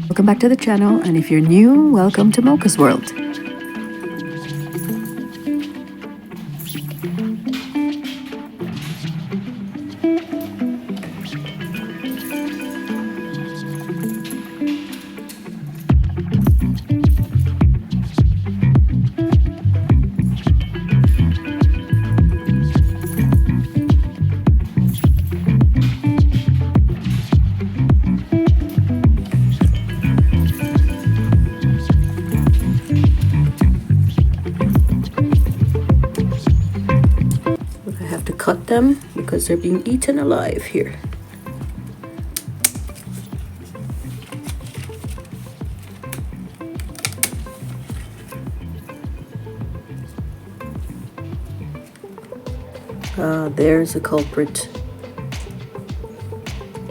Welcome back to the channel, and if you're new, welcome to MOCA'S world. Cut them because they're being eaten alive here. There's the culprit.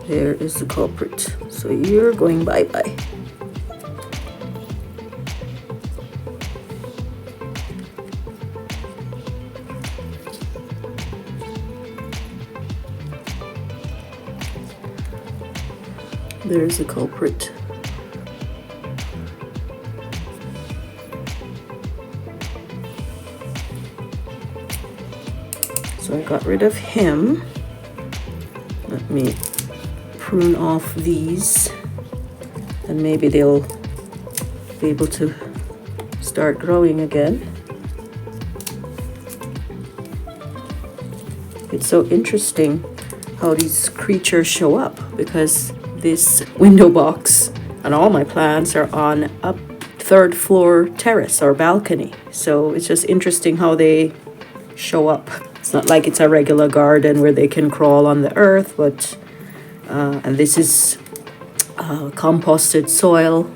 There is the culprit. So you're going bye-bye. There's the culprit. So I got rid of him. Let me prune off these, and maybe they'll be able to start growing again. It's so interesting how these creatures show up, because this window box and all my plants are on a third floor terrace or balcony. So it's just interesting how they show up. It's not like it's a regular garden where they can crawl on the earth, but and this is composted soil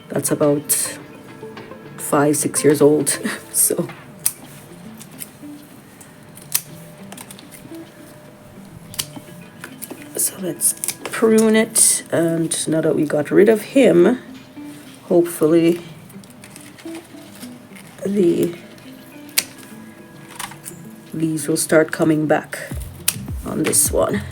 that's about 5-6 years old. So let's prune it, and now that we got rid of him, hopefully the leaves will start coming back on this one.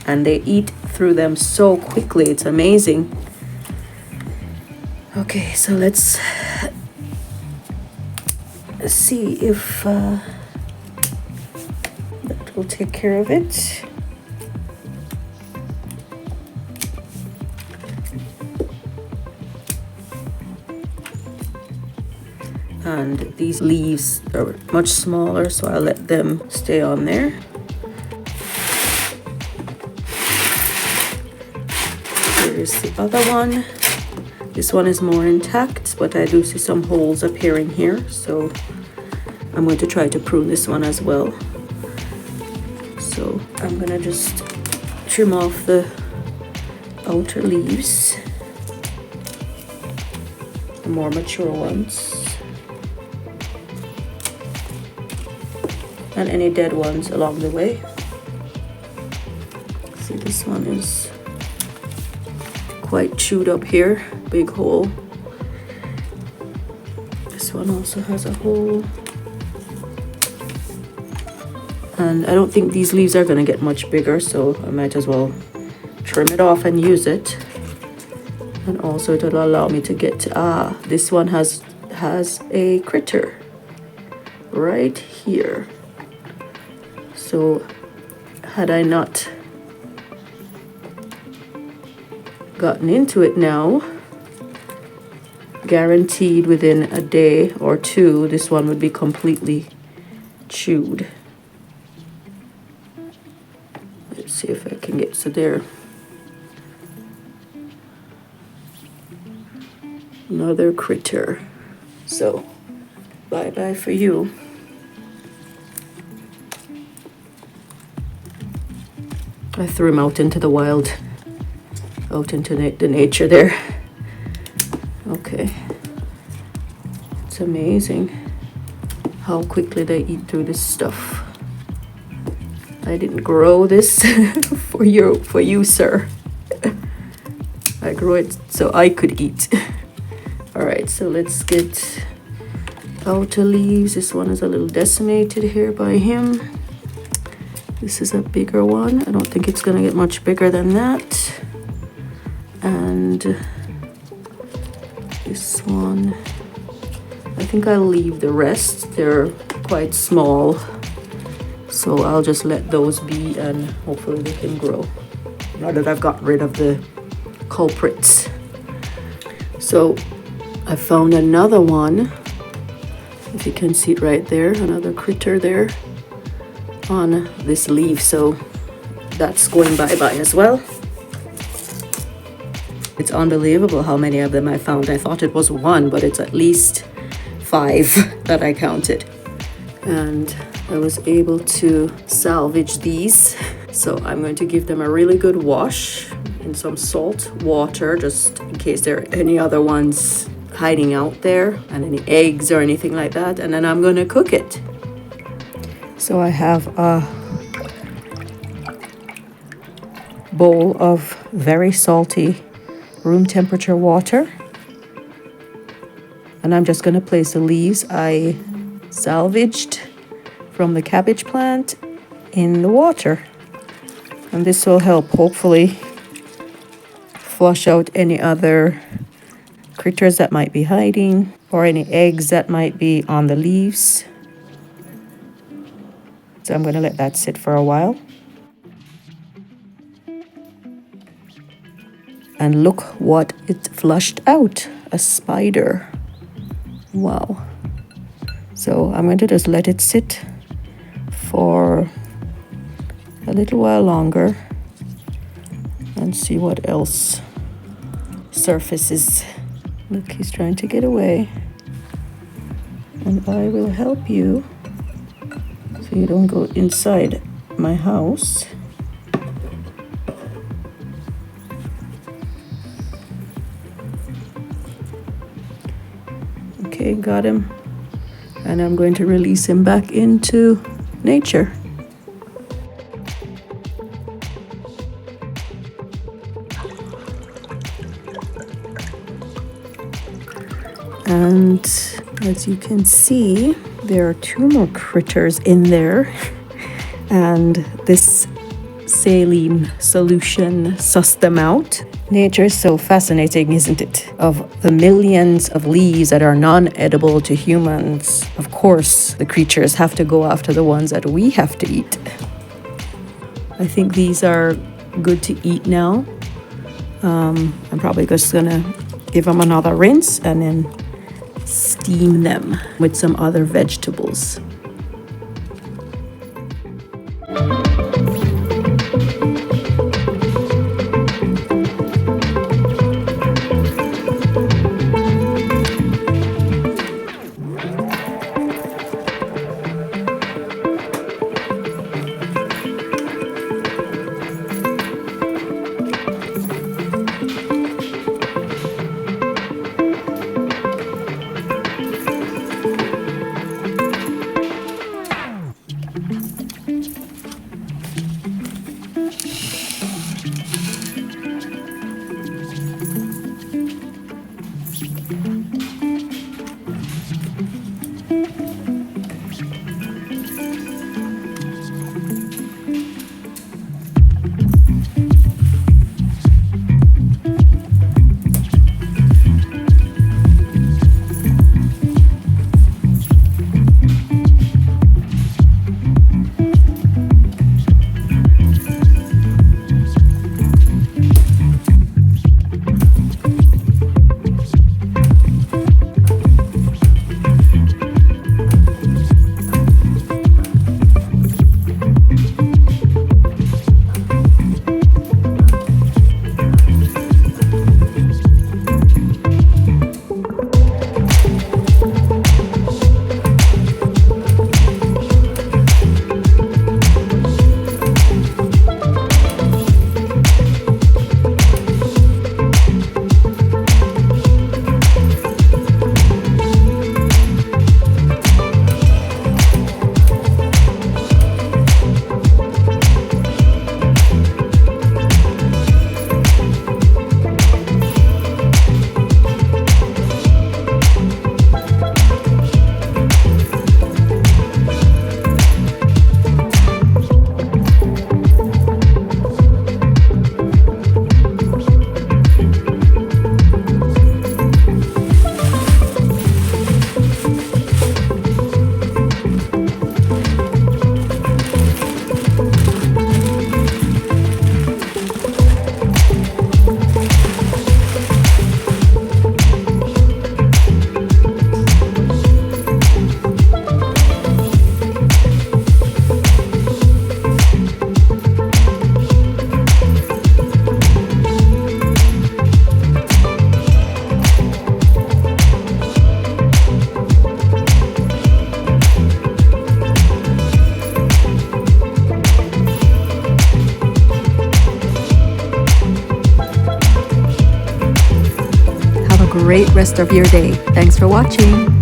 And they eat through them so quickly, it's amazing. Okay, so let's see if that will take care of it. And these leaves are much smaller, so I'll let them stay on there. Here's the other one. This one is more intact, but I do see some holes appearing here, so I'm going to try to prune this one as well. So I'm gonna just trim off the outer leaves, the more mature ones, and any dead ones along the way. See, this one is quite chewed up here, big hole. This one also has a hole. And I don't think these leaves are going to get much bigger, so I might as well trim it off and use it. And also it'll allow me to get to, this one has a critter right here. So had I not gotten into it now, guaranteed within a day or two, this one would be completely chewed. Let's see if I can get to there. Another critter. So bye bye for you. I threw him out into the wild, out into the nature there. Okay. It's amazing how quickly they eat through this stuff. I didn't grow this for you, sir. I grew it so I could eat. All right, so let's get outer leaves. This one is a little decimated here by him. This is a bigger one. I don't think it's gonna get much bigger than that. And this one, I think I'll leave the rest. They're quite small, so I'll just let those be and hopefully they can grow now that I've got rid of the culprits. So I found another one, if you can see it right there, another critter there on this leaf, so that's going bye-bye as well. It's unbelievable how many of them I found. I thought it was one, but it's at least 5 that I counted. And I was able to salvage these, so I'm going to give them a really good wash in some salt water, just in case there are any other ones hiding out there, and any eggs or anything like that, and then I'm going to cook it. So I have a bowl of very salty room temperature water, and I'm just going to place the leaves I salvaged from the cabbage plant in the water, and this will help hopefully flush out any other critters that might be hiding or any eggs that might be on the leaves. So I'm going to let that sit for a while. And look what it flushed out, a spider. Wow. So I'm going to just let it sit for a little while longer and see what else surfaces. Look, he's trying to get away. And I will help you so you don't go inside my house. Okay, got him. And I'm going to release him back into nature. And as you can see, there are 2 more critters in there, and this saline solution sussed them out. Nature is so fascinating, isn't it? Of the millions of leaves that are non-edible to humans, of course, the creatures have to go after the ones that we have to eat. I think these are good to eat now. I'm probably just gonna give them another rinse and then steam them with some other vegetables. great rest of your day. Thanks for watching.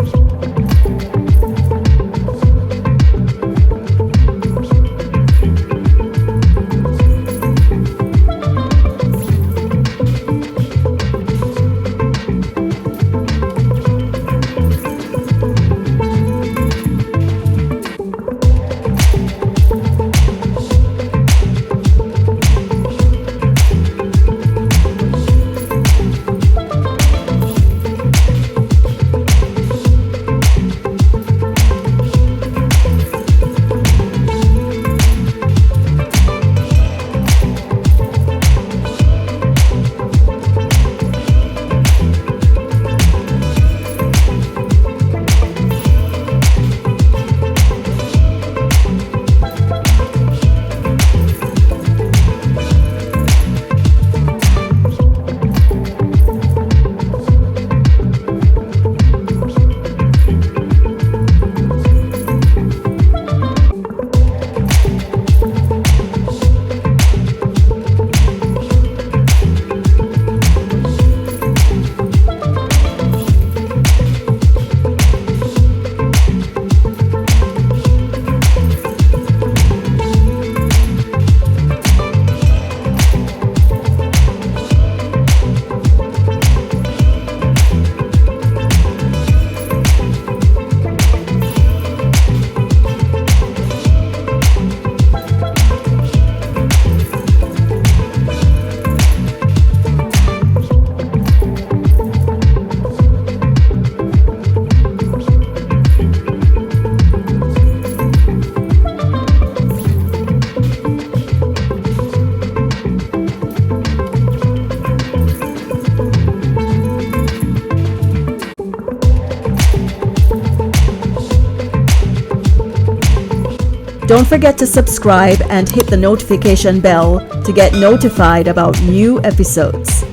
Don't forget to subscribe and hit the notification bell to get notified about new episodes.